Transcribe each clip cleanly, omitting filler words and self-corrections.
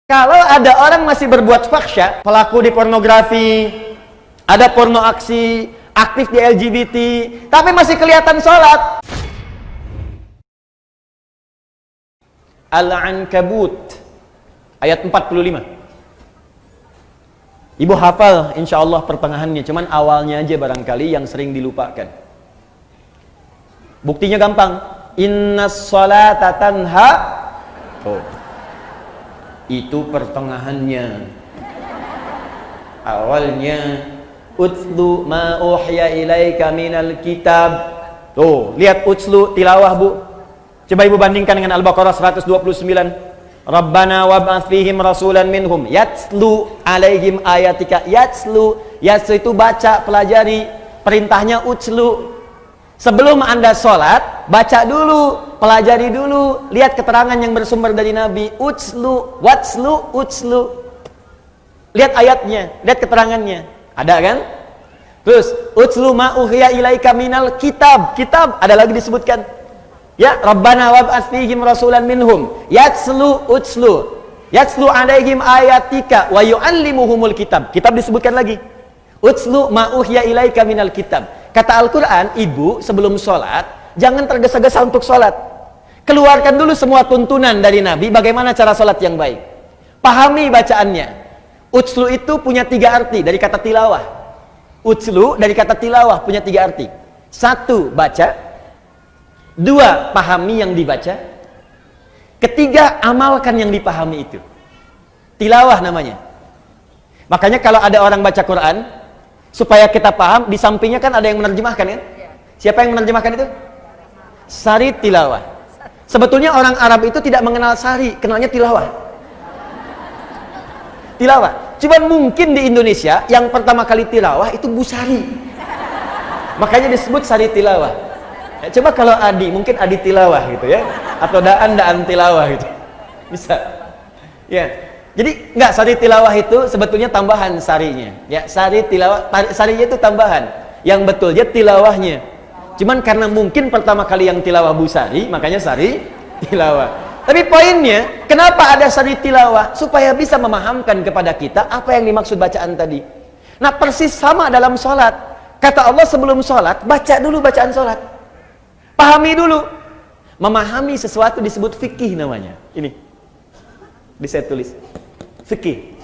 Kalau ada orang masih berbuat fahsya, pelaku di pornografi, ada porno aksi, aktif di LGBT, tapi masih kelihatan sholat. Al-Ankabut ayat 45. Ibu hafal insya Allah pertengahannya, cuman awalnya aja barangkali yang sering dilupakan. Buktinya gampang. Innas sholata tanha. Oh, itu pertengahannya. Awalnya utlu ma uhya ilaika minal kitab. Tuh, lihat utslu tilawah, Bu. Coba Ibu bandingkan dengan Al-Baqarah 129. Rabbana wab'ats fihim rasulan minhum yatslu alaihim ayatika. Yatslu itu baca, pelajari. Perintahnya utslu. Sebelum Anda sholat, baca dulu, pelajari dulu, lihat keterangan yang bersumber dari Nabi. Utslu, watslu, utslu. Lihat ayatnya, lihat keterangannya. Ada kan? Terus, utslu ma uhya ilaika minal kitab. Kitab, ada lagi disebutkan. Ya, Rabbana wab'ats fihim rasulan minhum yatslu utslu. Yatslu alaihim ayatika wa yu'allimuhumul kitab. Kitab disebutkan lagi. Utslu ma uhya ilaika minal kitab. Kata Al-Quran, ibu sebelum sholat jangan tergesa-gesa untuk sholat. Keluarkan dulu semua tuntunan dari Nabi bagaimana cara sholat yang baik. Pahami bacaannya. Utslu itu punya 3 arti dari kata tilawah. Utslu dari kata tilawah punya 3 arti. 1, baca. 2, pahami yang dibaca. 3, amalkan yang dipahami itu. Tilawah namanya. Makanya kalau ada orang baca Quran, supaya kita paham, di sampingnya kan ada yang menerjemahkan kan? Siapa yang menerjemahkan itu? Sari tilawah. Sebetulnya orang Arab itu tidak mengenal sari, kenalnya tilawah. Tilawah. Cuman mungkin di Indonesia yang pertama kali tilawah itu Bu Sari. Makanya disebut sari tilawah. Ya, coba kalau Adi, mungkin Adi tilawah gitu ya, atau Daan tilawah gitu. Bisa. Ya. Jadi enggak, sari tilawah itu sebetulnya tambahan sarinya. Ya, sari tilawah, sarinya itu tambahan. Yang betulnya tilawahnya. Cuman karena mungkin pertama kali yang tilawah Bu Sari, makanya sari tilawah. Tapi poinnya, kenapa ada sari tilawah? Supaya bisa memahamkan kepada kita apa yang dimaksud bacaan tadi. Nah, persis sama dalam sholat. Kata Allah sebelum sholat, baca dulu bacaan sholat. Pahami dulu. Memahami sesuatu disebut fikih namanya. Ini. Bisa tulis. Fikih.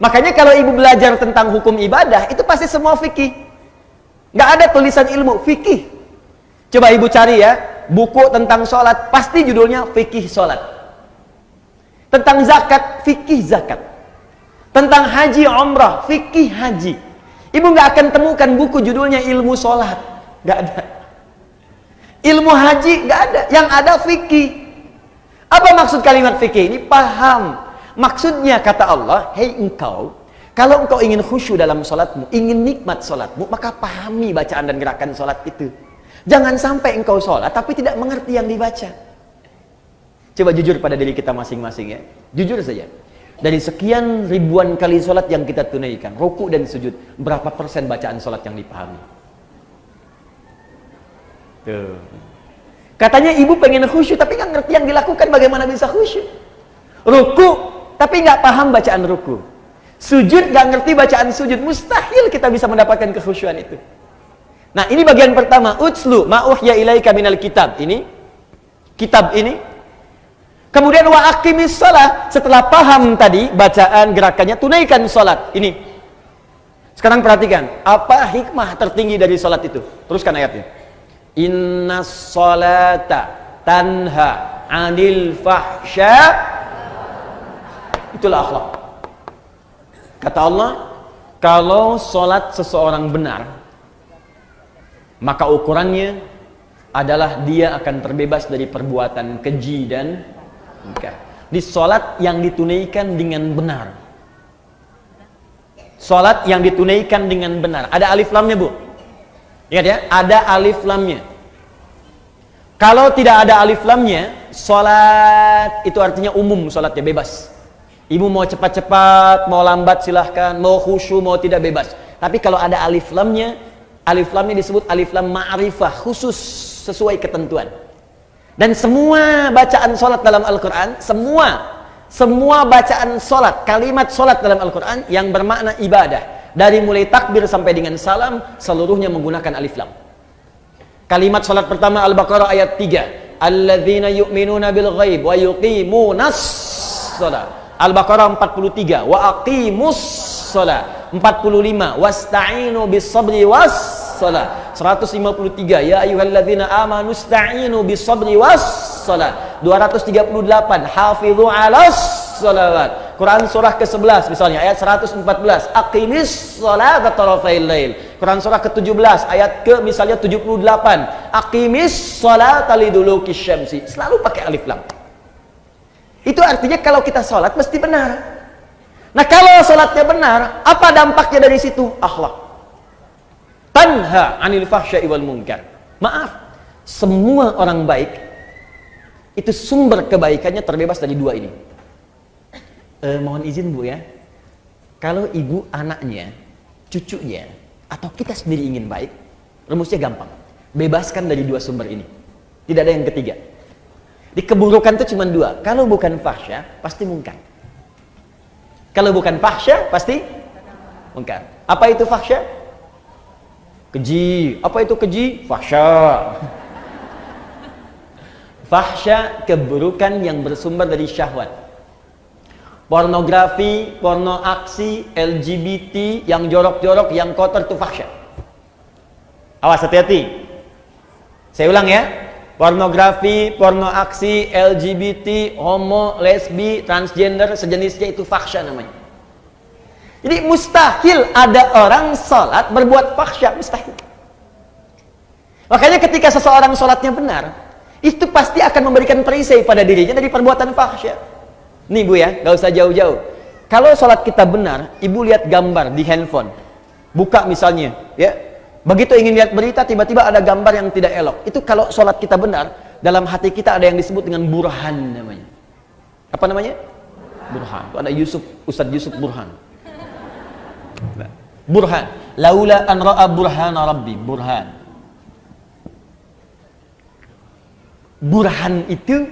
Makanya kalau ibu belajar tentang hukum ibadah, itu pasti semua fikih. Nggak ada tulisan ilmu, fikih. Coba ibu cari ya, buku tentang sholat, pasti judulnya fikih sholat. Tentang zakat, fikih zakat. Tentang haji umrah, fikih haji. Ibu nggak akan temukan buku judulnya ilmu sholat. Nggak ada. Ilmu haji nggak ada. Yang ada fikih. Apa maksud kalimat fikih ini? Paham. Maksudnya kata Allah, hei engkau, kalau engkau ingin khusyuk dalam sholatmu, ingin nikmat sholatmu, maka pahami bacaan dan gerakan sholat itu. Jangan sampai engkau sholat tapi tidak mengerti yang dibaca. Coba jujur pada diri kita masing-masing ya. Jujur saja. Dari sekian ribuan kali sholat yang kita tunaikan, ruku dan sujud, berapa persen bacaan sholat yang dipahami? Tuh. Katanya ibu pengen khusyuk tapi nggak ngerti yang dilakukan, bagaimana bisa khusyuk? Ruku tapi nggak paham bacaan ruku. Sujud nggak ngerti bacaan sujud, mustahil kita bisa mendapatkan kekhusyuan itu. Nah, ini bagian pertama, utslu ma uhya ilaika minal kitab. Ini kitab ini. Kemudian wa aqimis shalah, setelah paham tadi bacaan gerakannya, tunaikan salat. Ini. Sekarang perhatikan, apa hikmah tertinggi dari salat itu? Teruskan ayatnya. Innas sholata tanha 'anil fahsya. Itulah akhlak. Kata Allah, kalau sholat seseorang benar, maka ukurannya adalah dia akan terbebas dari perbuatan keji dan munkar. Di sholat yang ditunaikan dengan benar. Sholat yang ditunaikan dengan benar. Ada alif lamnya, Bu. Ingat ya, ada alif lamnya. Kalau tidak ada alif lamnya, sholat itu artinya umum, sholatnya bebas. Ibu mau cepat-cepat, mau lambat silahkan, mau khusyuk, mau tidak bebas. Tapi kalau ada alif lamnya disebut alif lam ma'rifah, khusus sesuai ketentuan. Dan semua bacaan sholat dalam Al-Quran, semua Semua bacaan solat, kalimat solat dalam Al-Quran yang bermakna ibadah, dari mulai takbir sampai dengan salam, seluruhnya menggunakan alif lam. Kalimat solat pertama Al-Baqarah ayat 3. Alladzina yu'minuna bil ghaib wa yuqimunas shalah. Al-Baqarah 43. Wa aqimus shalah. 45. Wasta'inu bis sabri was shalah. 153. Ya ayyuhalladzina amanu ista'inu bis sabri was shalah. 238. Hafizu 'alas shalawat. Quran surah ke-11 misalnya ayat 114. Aqimis sholata tarafail lail. Quran surah ke-17 ayat ke misalnya 78. Aqimis sholata liduluki syamsi. Selalu pakai alif lam. Itu artinya kalau kita sholat mesti benar. Nah, kalau sholatnya benar, apa dampaknya dari situ? Akhlak. Tanha 'anil fahsya'i wal munkar. Maaf, semua orang baik itu sumber kebaikannya terbebas dari dua ini. Mohon izin Bu ya, kalau ibu anaknya, cucunya, atau kita sendiri ingin baik, rumusnya gampang. Bebaskan dari dua sumber ini. Tidak ada yang ketiga. Di keburukan itu cuma dua. Kalau bukan fahsya, pasti munkar. Kalau bukan fahsya, pasti munkar. Apa itu fahsya? Keji. Apa itu keji? Fahsya. Fahsya, keburukan yang bersumber dari syahwat. Pornografi, porno aksi, LGBT, yang jorok-jorok, yang kotor itu fahsya. Awas, hati-hati. Saya ulang ya. Pornografi, porno aksi, LGBT, homo, lesbi, transgender, sejenisnya itu fahsya namanya. Jadi mustahil ada orang sholat berbuat fahsya, mustahil. Makanya ketika seseorang sholatnya benar, itu pasti akan memberikan perisai pada dirinya dari perbuatan fahsya. Nih Bu ya, gak usah jauh-jauh. Kalau sholat kita benar, ibu lihat gambar di handphone, buka misalnya, ya. Begitu ingin lihat berita, tiba-tiba ada gambar yang tidak elok. Itu kalau sholat kita benar, dalam hati kita ada yang disebut dengan burhan namanya. Apa namanya? Burhan. Itu ada Ustadz Yusuf Burhan. Burhan. Laula an ra'a burhana rabbi. Burhan. Burhan itu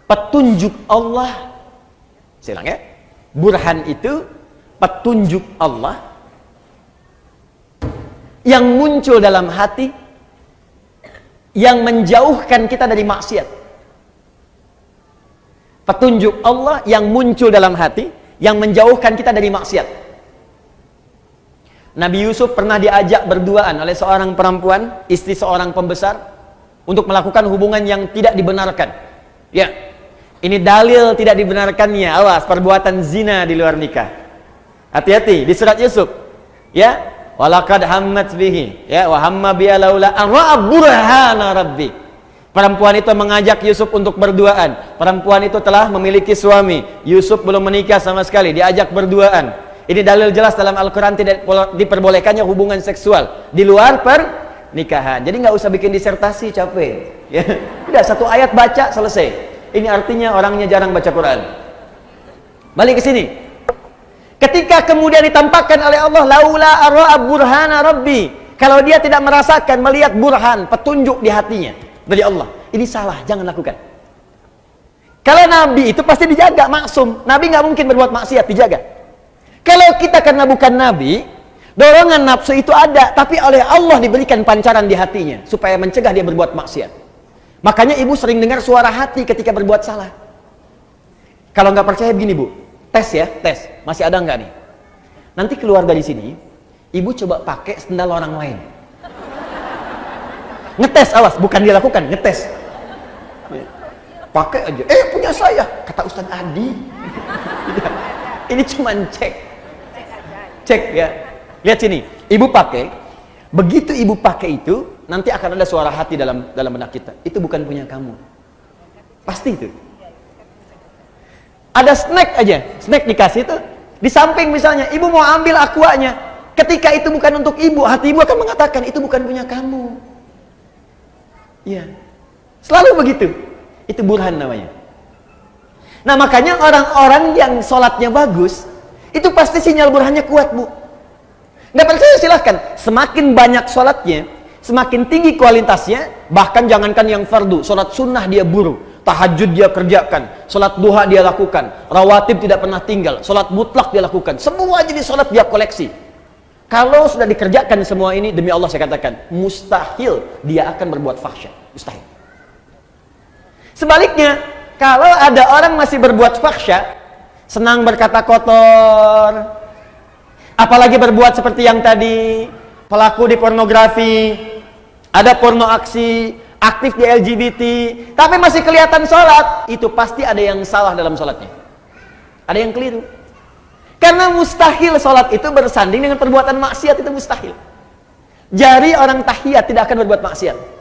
petunjuk Allah. Saya ulang ya. Burhan itu petunjuk Allah yang muncul dalam hati, yang menjauhkan kita dari maksiat. Petunjuk Allah yang muncul dalam hati, yang menjauhkan kita dari maksiat. Nabi Yusuf pernah diajak berduaan oleh seorang perempuan, istri seorang pembesar, untuk melakukan hubungan yang tidak dibenarkan. Ya. Ini dalil tidak dibenarkannya. Awas, perbuatan zina di luar nikah. Hati-hati di surat Yusuf. Ya, walaqad hammat bihi, ya, wa hamma biya laula an ra'a burhana rabbi. Perempuan itu mengajak Yusuf untuk berduaan. Perempuan itu telah memiliki suami. Yusuf belum menikah sama sekali, diajak berduaan. Ini dalil jelas dalam Al-Quran tidak diperbolehkannya hubungan seksual di luar pernikahan. Jadi nggak usah bikin disertasi, capek. Ya, udah satu ayat baca selesai. Ini artinya orangnya jarang baca Quran. Balik ke sini. Ketika kemudian ditampakkan oleh Allah, laula ara'a burhana rabbi. Kalau dia tidak merasakan, melihat burhan, petunjuk di hatinya dari Allah, ini salah, jangan lakukan. Kalau Nabi itu pasti dijaga, maksum. Nabi nggak mungkin berbuat maksiat, dijaga. Kalau kita karena bukan Nabi, dorongan nafsu itu ada, tapi oleh Allah diberikan pancaran di hatinya supaya mencegah dia berbuat maksiat. Makanya ibu sering dengar suara hati ketika berbuat salah. Kalau nggak percaya begini Bu, tes ya, tes. Masih ada nggak nih? Nanti keluar dari sini, ibu coba pakai sendal orang lain. Ngetes, awas, bukan dia lakukan, ngetes. Pakai aja, punya saya, kata Ustadz Adi. Ini cuman cek. Cek ya. Lihat sini, ibu pakai. Begitu ibu pakai itu, nanti akan ada suara hati dalam benak kita. Itu bukan punya kamu. Pasti itu. Ada snack aja, snack dikasih itu. Di samping misalnya, ibu mau ambil aquanya. Ketika itu bukan untuk ibu, hati ibu akan mengatakan, itu bukan punya kamu. Iya. Selalu begitu. Itu burhan namanya. Nah makanya orang-orang yang sholatnya bagus, itu pasti sinyal burhannya kuat Bu. Nggak percaya silahkan. Semakin banyak sholatnya, semakin tinggi kualitasnya. Bahkan jangankan yang fardu, sholat sunnah dia buruk. tahajud dia kerjakan, sholat duha dia lakukan, rawatib tidak pernah tinggal, sholat mutlak dia lakukan, semua jadi sholat dia koleksi. Kalau sudah dikerjakan semua ini, demi Allah saya katakan, mustahil dia akan berbuat fahsyat. Mustahil. Sebaliknya, kalau ada orang masih berbuat fahsyat, senang berkata kotor, apalagi berbuat seperti yang tadi, pelaku di pornografi, ada porno aksi, aktif di LGBT, tapi masih kelihatan sholat, itu pasti ada yang salah dalam sholatnya. Ada yang keliru. Karena mustahil sholat itu bersanding dengan perbuatan maksiat, itu mustahil. Jari orang tahiyat tidak akan berbuat maksiat.